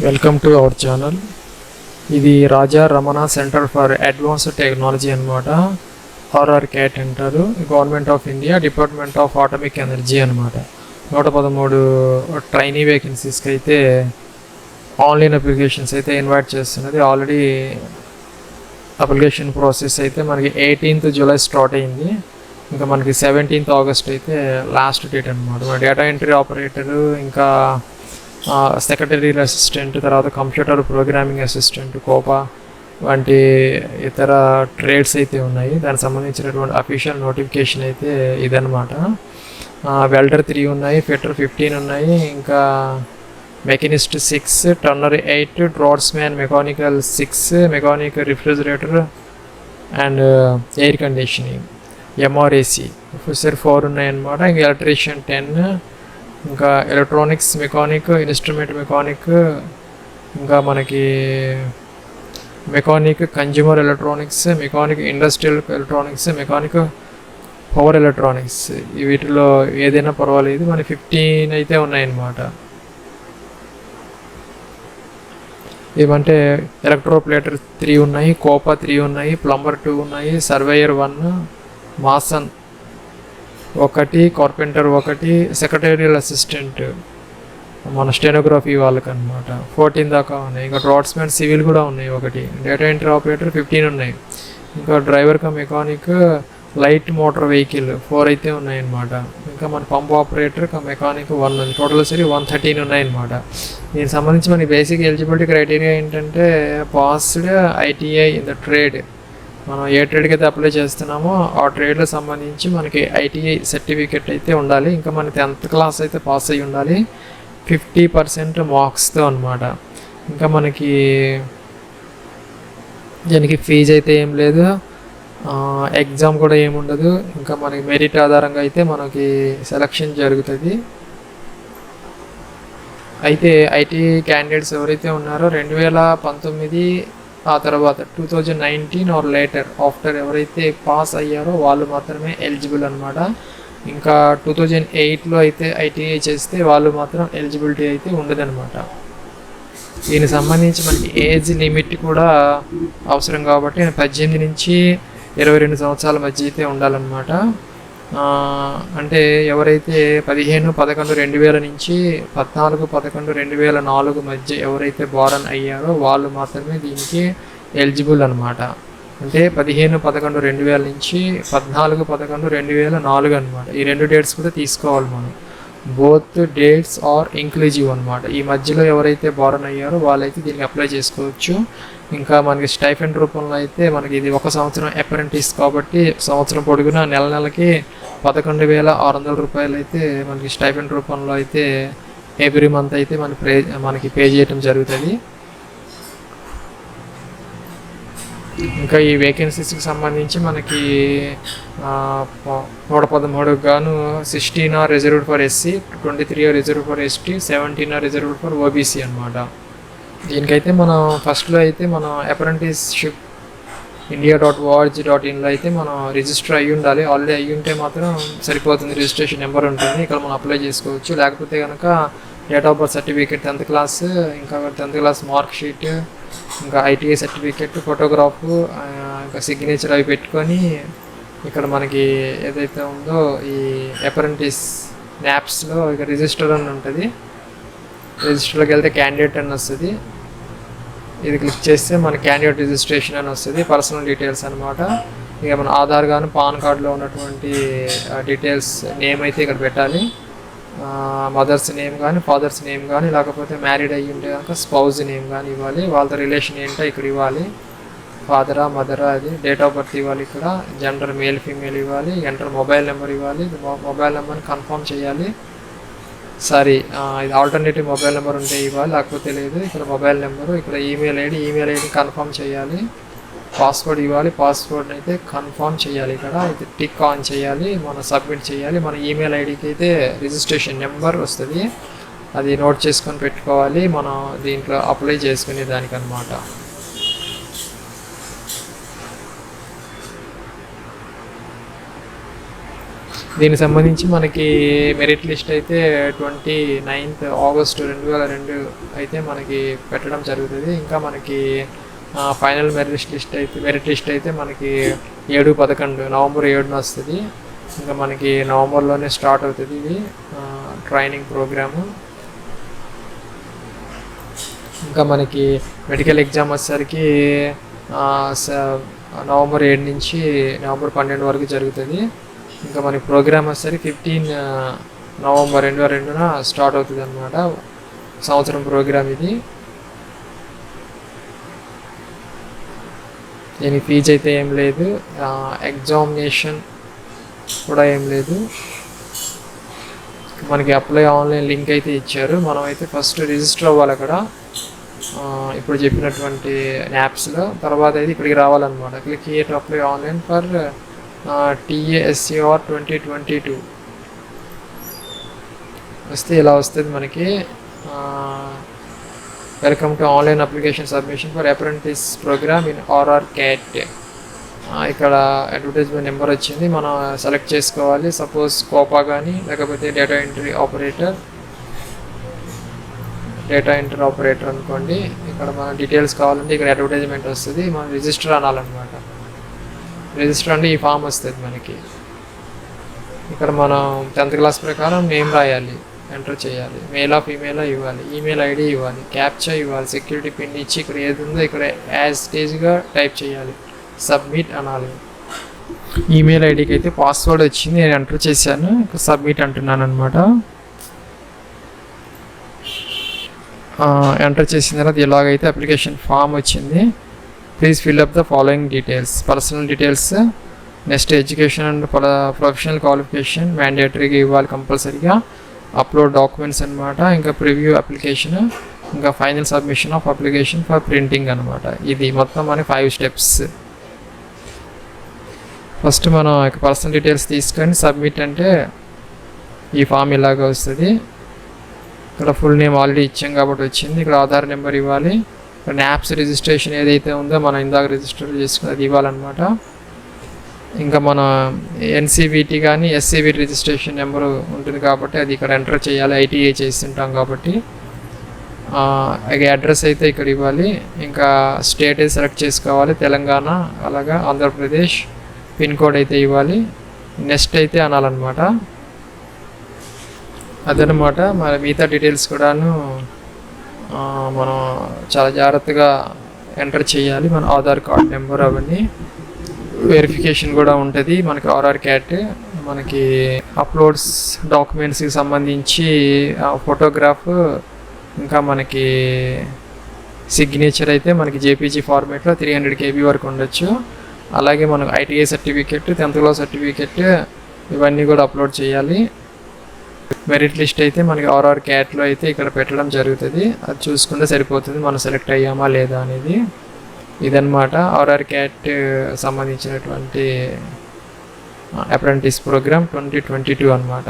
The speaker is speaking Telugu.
Welcome to our channel. ఇది Raja Ramanna centre for advanced technology అనమాట. RRCAT అంటారు. Government of India, department of atomic energy అనమాట. 113 ట్రైనీ వేకెన్సీస్కి అయితే ఆన్లైన్ అప్లికేషన్స్ అయితే ఇన్వైట్ చేస్తున్నది. ఆల్రెడీ అప్లికేషన్ ప్రాసెస్ అయితే మనకి 18th జూలై స్టార్ట్ అయింది. ఇంకా మనకి 17th ఆగస్ట్ అయితే లాస్ట్ డేట్ అనమాట. మన డేటా ఎంట్రీ ఆపరేటరు, ఇంకా సెక్రటరీ అసిస్టెంట్, తర్వాత కంప్యూటర్ ప్రోగ్రామింగ్ అసిస్టెంట్, కోపా వంటి ఇతర ట్రేడ్స్ అయితే ఉన్నాయి. దానికి సంబంధించినటువంటి అఫీషియల్ నోటిఫికేషన్ అయితే ఇదనమాట. వెల్డర్ 3 ఉన్నాయి, ఫిట్టర్ 15 ఉన్నాయి, ఇంకా machinist 6, turner 8, draughtsman mechanical 6, mechanical refrigerator and air conditioning MRAC officer 4 ఉన్నాయన్నమాట. ఇంకా ఎలక్ట్రీషియన్ 10, ఇంకా ఎలక్ట్రానిక్స్ మెకానిక్, ఇన్స్ట్రుమెంట్ మెకానిక్, ఇంకా మనకి mechanic consumer electronics, mechanic industrial electronics, mechanic power electronics, వీటిలో ఏదైనా పర్వాలేదు. మన 15 అయితే ఉన్నాయన్నమాట. ఏమంటే ఎలక్ట్రోప్లేటర్ 3 ఉన్నాయి, కోపా 3 ఉన్నాయి, ప్లంబర్ 2 ఉన్నాయి, surveyor 1, Mason 1, carpenter 1, secretarial assistant మన స్టెనోగ్రఫీ వాళ్ళకి అనమాట 14 దాకా ఉన్నాయి. ఇంకా డ్రాట్స్మెన్ సివిల్ కూడా ఉన్నాయి 1, డేటా ఎంట్రీ ఆపరేటర్ 15 ఉన్నాయి, ఇంకా డ్రైవర్ కా మెకానిక్ లైట్ మోటార్ వెహికల్ 4 అయితే ఉన్నాయన్నమాట. ఇంకా మన పంప్ ఆపరేటర్ కా మెకానిక్ 1 ఉంది. టోటల్ సరి 113 ఉన్నాయన్నమాట. దీనికి సంబంధించి మన బేసిక్ ఎలిజిబిలిటీ క్రైటీరియా ఏంటంటే passed ITI in the trade. మనం ఏ ట్రేడ్కి అయితే అప్లై చేస్తున్నామో ఆ ట్రేడ్లో సంబంధించి మనకి ITI సర్టిఫికెట్ అయితే ఉండాలి. ఇంకా మన 10th క్లాస్ అయితే పాస్ అయ్యి ఉండాలి 50% మార్క్స్తో అనమాట. ఇంకా మనకి దీనికి ఫీజు అయితే ఏం లేదు, ఎగ్జామ్ కూడా ఏముండదు. ఇంకా మనకి మెరిట్ ఆధారంగా అయితే మనకి సెలక్షన్ జరుగుతుంది. అయితే ITI క్యాండిడేట్స్ ఎవరైతే ఉన్నారో 2019 ఆ తర్వాత 2019 ఆర్ లేటర్ ఆఫ్టర్ ఎవరైతే పాస్ అయ్యారో వాళ్ళు మాత్రమే ఎలిజిబుల్ అనమాట. ఇంకా 2008లో అయితే ITI చేస్తే వాళ్ళు మాత్రం ఎలిజిబిలిటీ అయితే ఉండదన్నమాట. దీనికి సంబంధించి మనకి ఏజ్ లిమిట్ కూడా అవసరం కాబట్టి 18 నుంచి 22 సంవత్సరాల మధ్య అయితే ఉండాలన్నమాట. అంటే ఎవరైతే 15/11/2000 నుంచి 14/11/2004 మధ్య ఎవరైతే బారన్ అయ్యారో వాళ్ళు మాత్రమే దీనికి ఎలిజిబుల్ అనమాట. అంటే 15/11/2000 నుంచి 14/11/2004 అనమాట. ఈ 2 డేట్స్ కూడా తీసుకోవాలి మనం. బోత్ డేట్స్ ఆర్ ఇంక్లూజివ్ అనమాట. ఈ మధ్యలో ఎవరైతే బారన్ అయ్యారో వాళ్ళైతే దీనికి అప్లై చేసుకోవచ్చు. ఇంకా మనకి స్టైఫెండ్ రూపంలో అయితే మనకి ఇది 1 సంవత్సరం అప్రెంటిస్ కాబట్టి సంవత్సరం పొడుగునా నెలకి 11,600 రూపాయలు అయితే మనకి స్టైఫెండ్ రూపంలో అయితే ఎవ్రీ మంత్ అయితే మనకి పే చేయటం జరుగుతుంది. ఇంకా ఈ వేకెన్సీస్కి సంబంధించి మనకి 113 గాను 16 are reserved for SC, 23 are reserved for ST, 17 are reserved for OBC అనమాట. దీనికైతే మనం ఫస్ట్లో అయితే మనం అప్రెంటిస్షిప్ india.org.inలో అయితే మనం రిజిస్టర్ అయ్యి ఉండాలి. ఆల్రెడీ అయ్యి ఉంటే మాత్రం సరిపోతుంది, రిజిస్ట్రేషన్ నెంబర్ ఉంటుంది, ఇక్కడ మనం అప్లై చేసుకోవచ్చు. లేకపోతే కనుక date of birth certificate 10th class, ఇంకా 10th క్లాస్ మార్క్ షీట్, ఇంకా ITI సర్టిఫికేట్, ఫోటోగ్రాఫ్, ఇంకా సిగ్నేచర్ అవి పెట్టుకొని ఇక్కడ మనకి ఏదైతే ఉందో ఈ అప్రెంటిస్ న్యాప్స్లో ఇక రిజిస్టర్ అని ఉంటుంది. రిజిస్టర్లోకి వెళ్తే క్యాండిడేట్ అని వస్తుంది. ఇది క్లిక్ చేస్తే మన క్యాండిడేట్ రిజిస్ట్రేషన్ అని వస్తుంది, పర్సనల్ డీటెయిల్స్ అనమాట. ఇక మన ఆధార్ కానీ పాన్ కార్డులో ఉన్నటువంటి డీటెయిల్స్ నేమ్ అయితే ఇక్కడ పెట్టాలి. మదర్స్ నేమ్ కానీ, ఫాదర్స్ నేమ్ కానీ, లేకపోతే మ్యారీడ్ అయ్యి ఉంటే కనుక స్పౌజ్ నేమ్ కానీ ఇవ్వాలి. వాళ్ళతో రిలేషన్ ఏంటో ఇక్కడ ఇవ్వాలి, ఫాదరా మదరా, అది డేట్ ఆఫ్ బర్త్ ఇవ్వాలి. ఇక్కడ జెండర్ మేల్ ఫీమేల్ ఇవ్వాలి. ఎంటర్ మొబైల్ నెంబర్ ఇవ్వాలి. మొబైల్ నెంబర్ని కన్ఫర్మ్ చేయాలి. ఇది ఆల్టర్నేటివ్ మొబైల్ నెంబర్ ఉంటే ఇవ్వాలి, లేకపోతే లేదు. ఇక్కడ మొబైల్ నెంబరు, ఇక్కడ ఈమెయిల్ ఐడి కన్ఫర్మ్ చేయాలి. పాస్వర్డ్ ఇవ్వాలి, పాస్వర్డ్ని అయితే కన్ఫర్మ్ చేయాలి. ఇక్కడ అయితే టిక్ ఆన్ చేయాలి, మనం సబ్మిట్ చేయాలి. మన ఈమెయిల్ ఐడికి అయితే రిజిస్ట్రేషన్ నెంబర్ వస్తుంది, అది నోట్ చేసుకొని పెట్టుకోవాలి మనం దీంట్లో అప్లై చేసుకునే దానికన్నమాట. దీనికి సంబంధించి మనకి మెరిట్ లిస్ట్ అయితే 29th ఆగస్టు 2002 అయితే మనకి పెట్టడం జరుగుతుంది. ఇంకా మనకి ఫైనల్ మెరిట్ లిస్ట్ అయితే మనకి 7-11 నవంబర్ 7న వస్తుంది. ఇంకా మనకి నవంబర్లోనే స్టార్ట్ అవుతుంది ఇది ట్రైనింగ్ ప్రోగ్రాము. ఇంకా మనకి మెడికల్ ఎగ్జామ్ వచ్చేసరికి నవంబర్ 7 నుంచి నవంబర్ 12 వరకు జరుగుతుంది. ఇంకా మనకి ప్రోగ్రామ్ వచ్చేసరికి 15 నవంబర్ 2002న స్టార్ట్ అవుతుంది అన్నమాట. సంవత్సరం ప్రోగ్రామ్ ఇది. దీని ఫీజు అయితే ఏం లేదు, ఎగ్జామినేషన్ కూడా ఏం లేదు. మనకి అప్లై ఆన్లైన్ లింక్ అయితే ఇచ్చారు. మనం అయితే ఫస్ట్ రిజిస్టర్ అవ్వాలి అక్కడ ఇప్పుడు చెప్పినటువంటి యాప్స్లో. తర్వాత అయితే ఇక్కడికి రావాలన్నమాట. Click here to apply online for TASAR 2022 వస్తే ఇలా వస్తుంది మనకి. Welcome to online application submission for apprentice programme in RRCAT. ఇక్కడ అడ్వర్టైజ్మెంట్ నెంబర్ వచ్చింది, మనం సెలెక్ట్ చేసుకోవాలి. సపోజ్ కోపా కానీ లేకపోతే డేటా ఎంట్రీ ఆపరేటర్ అనుకోండి. ఇక్కడ మన డీటెయిల్స్ కావాలంటే ఇక్కడ అడ్వర్టైజ్మెంట్ వస్తుంది, మనం రిజిస్టర్ అనాలన్నమాట. రిజిస్టర్ అంటే ఈ ఫామ్ వస్తుంది మనకి. ఇక్కడ మనం 10th క్లాస్ ప్రకారం నేమ్ రాయాలి, ఎంటర్ చేయాలి, మేలా ఫీమేలా ఇవ్వాలి, ఈమెయిల్ ఐడి ఇవ్వాలి, క్యాప్చా ఇవ్వాలి, సెక్యూరిటీ పిన్ ఇచ్చి ఇక్కడ ఏది ఉందో ఇక్కడ యాజ్ స్టేజ్గా టైప్ చేయాలి, సబ్మిట్ అనాలి. ఈమెయిల్ ఐడికి అయితే పాస్వర్డ్ వచ్చింది, నేను ఎంటర్ చేశాను, ఇక్కడ సబ్మిట్ అంటున్నాను అనమాట. ఎంటర్ చేసిన తర్వాత ఇలాగైతే అప్లికేషన్ ఫామ్ వచ్చింది. Please fill up the following details. Personal details, next education and professional qualification మ్యాండేటరీగా ఇవ్వాలి కంపల్సరీగా. అప్లోడ్ డాక్యుమెంట్స్ అనమాట. ఇంకా ప్రివ్యూ అప్లికేషన్, ఇంకా final submission of application for printing అనమాట. ఇది మొత్తం మన 5 స్టెప్స్. ఫస్ట్ మనం పర్సనల్ డీటెయిల్స్ తీసుకొని సబ్మిట్ అంటే ఈ ఫామ్ ఇలాగ వస్తుంది. ఇక్కడ ఫుల్ నేమ్ ఆల్రెడీ ఇచ్చాం కాబట్టి వచ్చింది. ఇక్కడ ఆధార్ నెంబర్ ఇవ్వాలి. ఇక్కడ యాప్స్ రిజిస్ట్రేషన్ ఏదైతే ఉందో మనం ఇందాక రిజిస్టర్ చేసుకుని అది ఇవ్వాలన్నమాట. ఇంకా మన NCVT కానీ SCV రిజిస్ట్రేషన్ నెంబరు ఉంటుంది కాబట్టి అది ఇక్కడ ఎంటర్ చేయాలి, ITA చేస్తుంటాం కాబట్టి. అడ్రస్ అయితే ఇక్కడ ఇవ్వాలి. ఇంకా స్టేట్ అయితే సెలెక్ట్ చేసుకోవాలి, తెలంగాణ అలాగా ఆంధ్రప్రదేశ్. పిన్ కోడ్ అయితే ఇవ్వాలి, నెక్స్ట్ అయితే అనాలన్నమాట. అదనమాట. మన మిగతా డీటెయిల్స్ కూడాను మనం చాలా జాగ్రత్తగా ఎంటర్ చేయాలి. మన ఆధార్ కార్డ్ నెంబర్ అవన్నీ వెరిఫికేషన్ కూడా ఉంటుంది మనకి. RRCAT మనకి అప్లోడ్స్ డాక్యుమెంట్స్కి సంబంధించి ఫోటోగ్రాఫ్, ఇంకా మనకి సిగ్నేచర్ అయితే మనకి JPG ఫార్మేట్లో 300 KB వరకు ఉండొచ్చు. అలాగే మనకు ITA certificate, 10th class certificate ఇవన్నీ కూడా అప్లోడ్ చేయాలి. మెరిట్ లిస్ట్ అయితే మనకి RRCATలో అయితే ఇక్కడ పెట్టడం జరుగుతుంది, అది చూసుకుంటే సరిపోతుంది మనం సెలెక్ట్ అయ్యామా లేదా అనేది. ఇదన్నమాట RRCAT సంబంధించినటువంటి అప్రెంటిస్ ప్రోగ్రామ్ 2022 అన్నమాట.